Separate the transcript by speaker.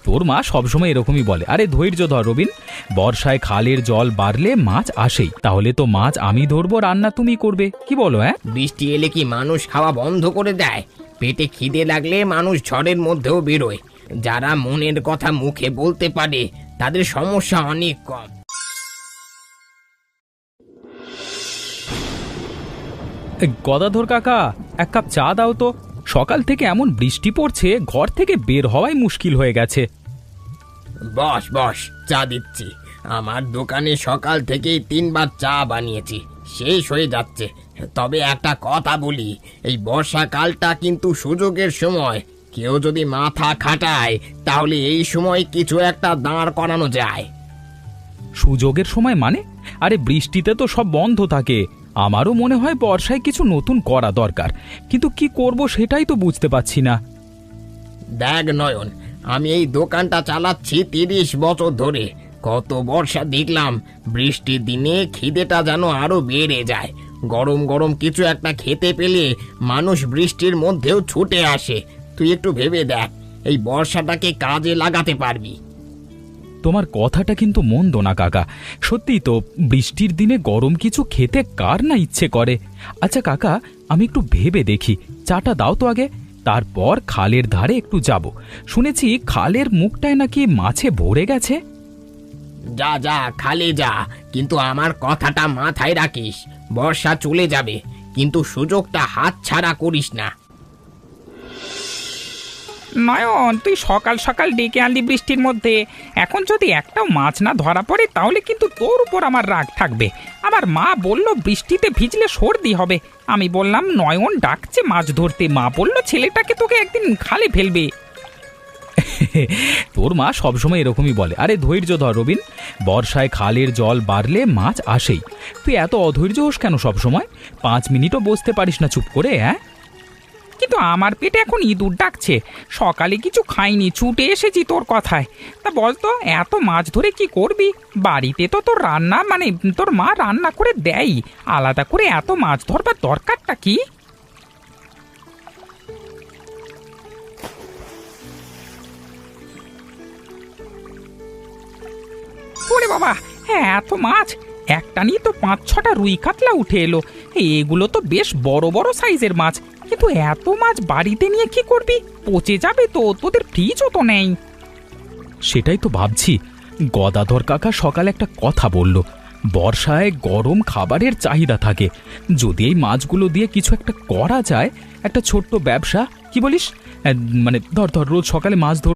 Speaker 1: তোর মা সবসময় এরকমই বলে। আরে ধৈর্য ধর রবিন, বর্ষায় খালের জল বাড়লে মাছ আসেই, তাহলে তো মাছ আমি ধরবো, রান্না তুমি করবে, কি বলো? হ্যাঁ,
Speaker 2: বৃষ্টি এলে কি মানুষ খাওয়া বন্ধ করে দেয়? পেটে খিদে লাগলে মানুষ ঝড়ের মধ্যেও বেরোয়। যারা মনের কথা মুখে বলতে পারে তাদের সমস্যা অনেক কম।
Speaker 1: গদাধর কাকা, এক কাপ চা দাও তো। সকাল থেকে এমন বৃষ্টি পড়ছে, ঘর থেকে বের হওয়াই মুশকিল হয়ে গেছে।
Speaker 2: বস বস, চা দিচ্ছি। আমার দোকানে সকাল থেকেই 3বার চা বানিয়েছি, শেষ হয়ে যাচ্ছে। তবে একটা কথা বলি, এই বর্ষাকালটা কিন্তু সুযোগের সময়। কেউ যদি মাথা খাটায় তাহলে এই সময় কিছু একটা দাঁড় করানো যায়।
Speaker 1: সুযোগের সময় মানে? আরে বৃষ্টিতে তো সব বন্ধ থাকে। আমারও মনে হয় বর্ষায় কিছু নতুন করা দরকার, কিন্তু কি করব সেটাই তো বুঝতে পারছি না।
Speaker 2: দেখ নয়ন, আমি এই দোকানটা চালাচ্ছি 30 বছর ধরে। কত বর্ষা দেখলাম, বৃষ্টির দিনে খিদেটা যেন আরো বেড়ে যায়। গরম গরম কিছু একটা খেতে পেলে মানুষ বৃষ্টির মধ্যেও ছুটে আসে। তুই একটু ভেবে দেখ, এই বর্ষাটাকে কাজে লাগাতে পারবি।
Speaker 1: তোমার কথাটা কিন্তু মন্দ না কাকা, সত্যিই তো বৃষ্টির দিনে গরম কিছু খেতে কার না ইচ্ছে করে। আচ্ছা কাকা, আমি একটু ভেবে দেখি, চাটা দাও তো আগে, তারপর খালের ধারে একটু যাব। শুনেছি খালের মুখটায় নাকি মাছে ভরে গেছে।
Speaker 2: যা যা, খালে যা, কিন্তু আমার কথাটা মাথায় রাখিস। বর্ষা চলে যাবে, কিন্তু সুযোগটা হাতছাড়া করিস না।
Speaker 3: নয়ন, তুই সকাল সকাল ডেকে আনলি বৃষ্টির মধ্যে, এখন যদি একটাও মাছ না ধরা পড়ে তাহলে কিন্তু তোর উপর আমার রাগ থাকবে। আমার মা বলল বৃষ্টিতে ভিজলে সর্দি হবে। আমি বললাম নয়ন ডাকছে মাছ ধরতে, মা বলল ছেলেটাকে তোকে একদিন খালে ফেলবে।
Speaker 1: তোর মা সবসময় এরকমই বলে। আরে ধৈর্য ধর রবিন, বর্ষায় খালের জল বাড়লে মাছ আসেই। তুই এত অধৈর্য হোস কেন সবসময়? 5 মিনিটও বসতে পারিস না চুপ করে? হ্যাঁ,
Speaker 3: কিন্তু আমার পেটে এখন ইঁদুর ডাকছে, সকালে কিছু খাইনি, ছুটে এসেছি তোর কথায়। তা বল তো, এত মাছ ধরে কি করবি? বাড়িতে তো তোর রান্না, মানে তোর মা রান্না করে দেয়, আলাদা করে এত মাছ ধরবার দরকারটা কি? ওরে বাবা, হ্যাঁ এত মাছ! একটা নিয়ে তো 5-6টা রুই কাতলা উঠে এলো। এগুলো তো বেশ বড় বড় সাইজের মাছ, কিন্তু এত মাছ বাড়িতে নিয়ে কি করবি? পচে যাবে তো, তোদের ফ্রিজও তো নেই।
Speaker 1: সেটাই তো ভাবছি। গদাধর কাকা সকালে একটা কথা বলল, বর্ষায় গরম খাবারের চাহিদা থাকে। যদি এই মাছগুলো দিয়ে কিছু একটা করা যায়, একটা ছোট্ট ব্যবসা, কি বলিস? মানে ধর ধর রোজ সকালে মাছ ধর